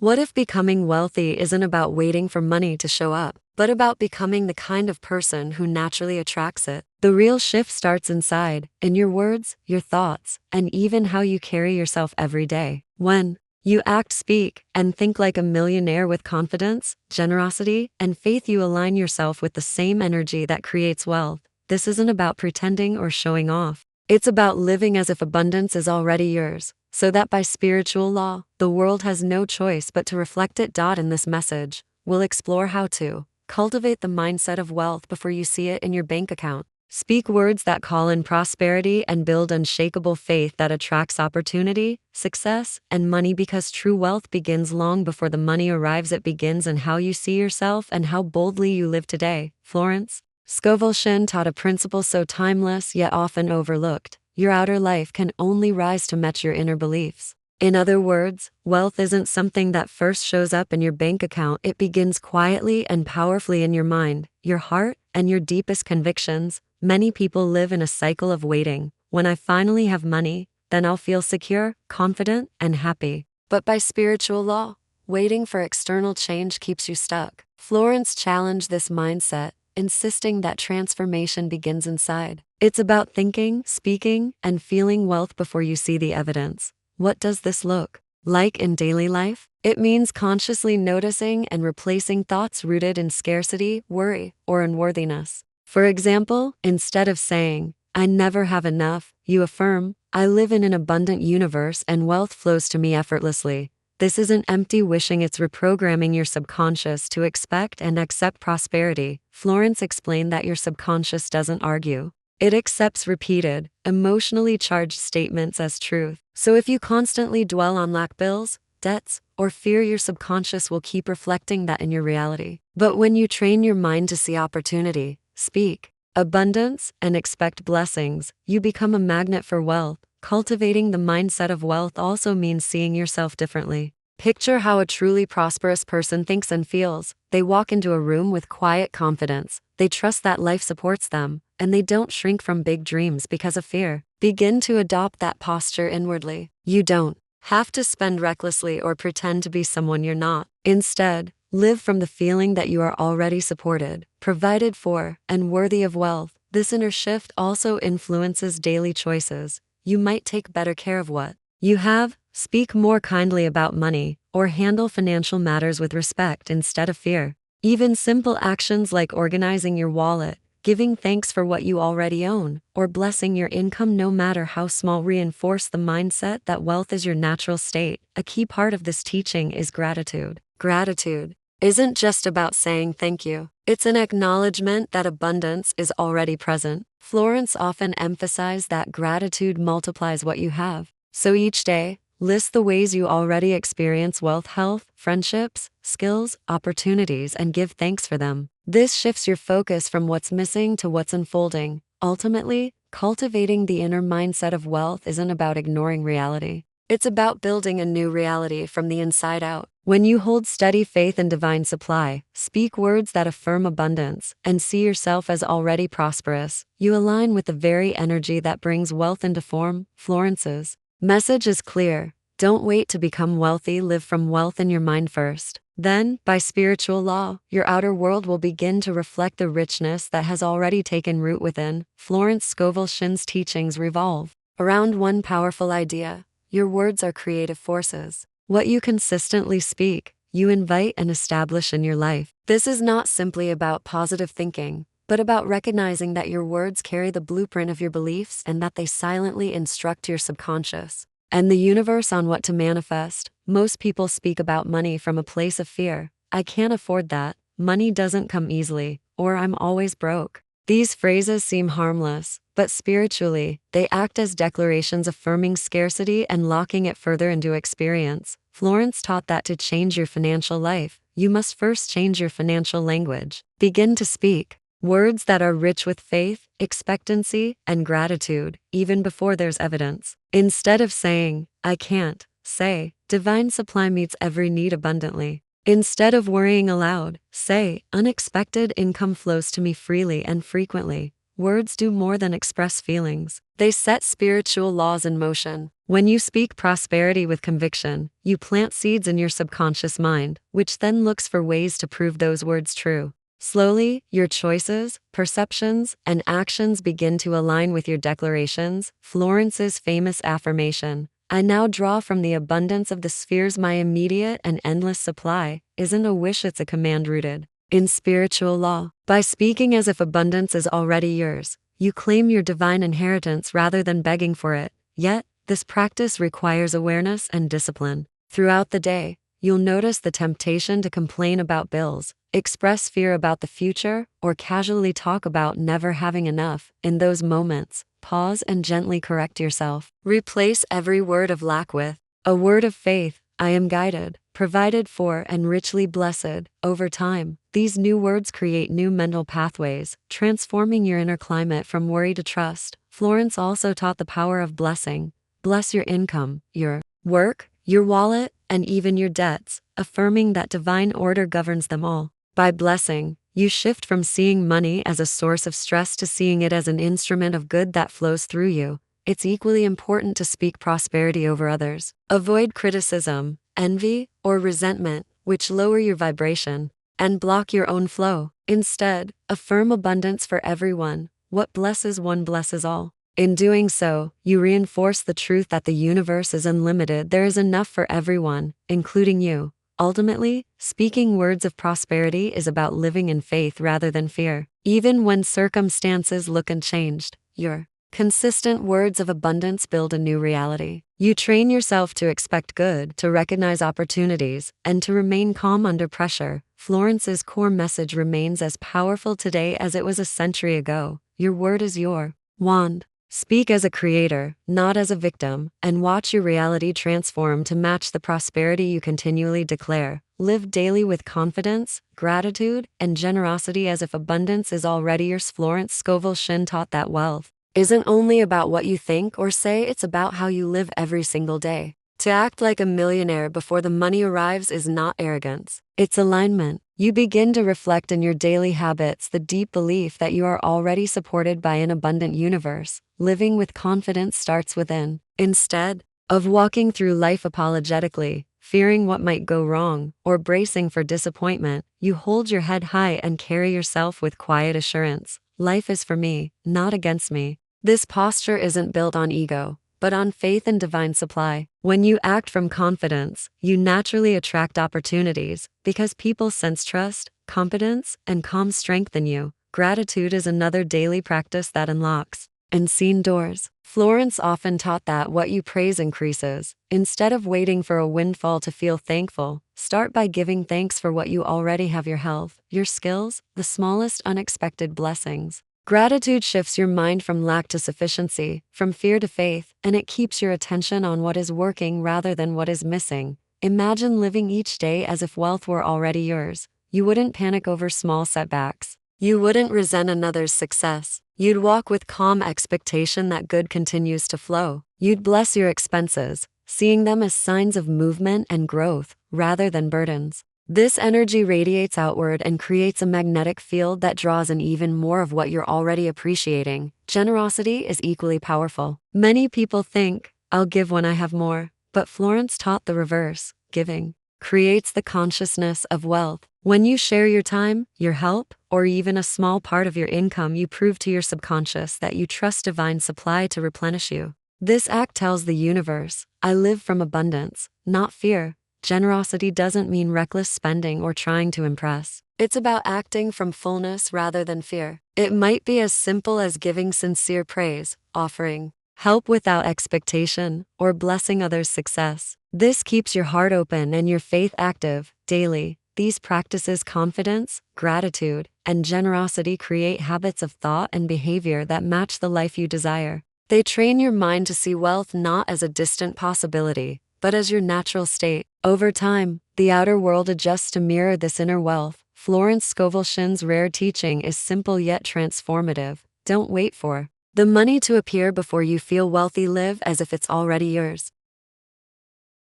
What if becoming wealthy isn't about waiting for money to show up, but about becoming the kind of person who naturally attracts it? The real shift starts inside, in your words, your thoughts, and even how you carry yourself every day. When you act, speak, and think like a millionaire with confidence, generosity, and faith, you align yourself with the same energy that creates wealth. This isn't about pretending or showing off. It's about living as if abundance is already yours, so that by spiritual law, the world has no choice but to reflect it. In this message, we'll explore how to cultivate the mindset of wealth before you see it in your bank account. Speak words that call in prosperity and build unshakable faith that attracts opportunity, success, and money, because true wealth begins long before the money arrives. It begins in how you see yourself and how boldly you live today. Florence Scovel Shinn taught a principle so timeless yet often overlooked: your outer life can only rise to match your inner beliefs. In other words, wealth isn't something that first shows up in your bank account. It begins quietly and powerfully in your mind, your heart, and your deepest convictions. Many people live in a cycle of waiting. When I finally have money, then I'll feel secure, confident, and happy. But by spiritual law, waiting for external change keeps you stuck. Florence challenged this mindset, insisting that transformation begins inside. It's about thinking, speaking, and feeling wealth before you see the evidence. What does this look like in daily life? It means consciously noticing and replacing thoughts rooted in scarcity, worry, or unworthiness. For example, instead of saying, "I never have enough," you affirm, "I live in an abundant universe and wealth flows to me effortlessly." This isn't empty wishing, it's reprogramming your subconscious to expect and accept prosperity. Florence explained that your subconscious doesn't argue. It accepts repeated, emotionally charged statements as truth. So if you constantly dwell on lack, bills, debts, or fear, your subconscious will keep reflecting that in your reality. But when you train your mind to see opportunity, speak abundance, and expect blessings, you become a magnet for wealth. Cultivating the mindset of wealth also means seeing yourself differently. Picture how a truly prosperous person thinks and feels. They walk into a room with quiet confidence. They trust that life supports them, and they don't shrink from big dreams because of fear. Begin to adopt that posture inwardly. You don't have to spend recklessly or pretend to be someone you're not. Instead, live from the feeling that you are already supported, provided for, and worthy of wealth. This inner shift also influences daily choices. You might take better care of what you have, speak more kindly about money, or handle financial matters with respect instead of fear. Even simple actions like organizing your wallet, giving thanks for what you already own, or blessing your income, no matter how small, reinforce the mindset that wealth is your natural state. A key part of this teaching is gratitude. Gratitude isn't just about saying thank you. It's an acknowledgement that abundance is already present. Florence often emphasized that gratitude multiplies what you have. So each day, list the ways you already experience wealth, health, friendships, skills, opportunities, and give thanks for them. This shifts your focus from what's missing to what's unfolding. Ultimately, cultivating the inner mindset of wealth isn't about ignoring reality. It's about building a new reality from the inside out. When you hold steady faith in divine supply, speak words that affirm abundance, and see yourself as already prosperous, you align with the very energy that brings wealth into form. Florence's message is clear. Don't wait to become wealthy, live from wealth in your mind first. Then, by spiritual law, your outer world will begin to reflect the richness that has already taken root within. Florence Scovel Shinn's teachings revolve around one powerful idea: your words are creative forces. What you consistently speak, you invite and establish in your life. This is not simply about positive thinking, but about recognizing that your words carry the blueprint of your beliefs and that they silently instruct your subconscious and the universe on what to manifest. Most people speak about money from a place of fear. I can't afford that, money doesn't come easily, or I'm always broke. These phrases seem harmless, but spiritually, they act as declarations affirming scarcity and locking it further into experience. Florence taught that to change your financial life, you must first change your financial language. Begin to speak words that are rich with faith, expectancy, and gratitude, even before there's evidence. Instead of saying, "I can't," say, "Divine supply meets every need abundantly." Instead of worrying aloud, say, "Unexpected income flows to me freely and frequently." words do more than express feelings. They set spiritual laws in motion. When you speak prosperity with conviction, you plant seeds in your subconscious mind, which then looks for ways to prove those words true. Slowly, your choices, perceptions, and actions begin to align with your declarations. Florence's famous affirmation, "I now draw from the abundance of the spheres my immediate and endless supply," isn't a wish, it's a command rooted in spiritual law. By speaking as if abundance is already yours, you claim your divine inheritance rather than begging for it. Yet, this practice requires awareness and discipline. Throughout the day, you'll notice the temptation to complain about bills, express fear about the future, or casually talk about never having enough. In those moments, pause and gently correct yourself. Replace every word of lack with a word of faith. "I am guided, provided for, and richly blessed." Over time, these new words create new mental pathways, transforming your inner climate from worry to trust. Florence also taught the power of blessing. Bless your income, your work, your wallet, and even your debts, affirming that divine order governs them all. By blessing, you shift from seeing money as a source of stress to seeing it as an instrument of good that flows through you. It's equally important to speak prosperity over others. Avoid criticism, envy, or resentment, which lower your vibration and block your own flow. Instead, affirm abundance for everyone. What blesses one blesses all. In doing so, you reinforce the truth that the universe is unlimited. There is enough for everyone, including you. Ultimately, speaking words of prosperity is about living in faith rather than fear. Even when circumstances look unchanged, your consistent words of abundance build a new reality. You train yourself to expect good, to recognize opportunities, and to remain calm under pressure. Florence's core message remains as powerful today as it was a century ago. Your word is your wand. Speak as a creator, not as a victim, and watch your reality transform to match the prosperity you continually declare. Live daily with confidence, gratitude, and generosity as if abundance is already yours. Florence Scovel Shinn taught that wealth isn't only about what you think or say, it's about how you live every single day. To act like a millionaire before the money arrives is not arrogance, it's alignment. You begin to reflect in your daily habits the deep belief that you are already supported by an abundant universe. Living with confidence starts within. Instead of walking through life apologetically, fearing what might go wrong, or bracing for disappointment, you hold your head high and carry yourself with quiet assurance. Life is for me, not against me. This posture isn't built on ego, but on faith and divine supply. When you act from confidence, you naturally attract opportunities, because people sense trust, competence, and calm strength in you. Gratitude is another daily practice that unlocks unseen doors. Florence often taught that what you praise increases. Instead of waiting for a windfall to feel thankful, start by giving thanks for what you already have: your health, your skills, the smallest unexpected blessings. Gratitude shifts your mind from lack to sufficiency, from fear to faith, and it keeps your attention on what is working rather than what is missing. Imagine living each day as if wealth were already yours. You wouldn't panic over small setbacks. You wouldn't resent another's success. You'd walk with calm expectation that good continues to flow. You'd bless your expenses, seeing them as signs of movement and growth, rather than burdens. This energy radiates outward and creates a magnetic field that draws in even more of what you're already appreciating. Generosity is equally powerful. Many people think, "I'll give when I have more," but Florence taught the reverse. Giving creates the consciousness of wealth. When you share your time, your help, or even a small part of your income, you prove to your subconscious that you trust divine supply to replenish you. This act tells the universe, "I live from abundance, not fear." Generosity doesn't mean reckless spending or trying to impress. It's about acting from fullness rather than fear. It might be as simple as giving sincere praise, offering help without expectation, or blessing others' success. This keeps your heart open and your faith active. Daily, these practices, confidence, gratitude, and generosity, create habits of thought and behavior that match the life you desire. They train your mind to see wealth not as a distant possibility, but as your natural state. Over time, the outer world adjusts to mirror this inner wealth. Florence Scovel Shinn's rare teaching is simple yet transformative. Don't wait for the money to appear before you feel wealthy. Live as if it's already yours.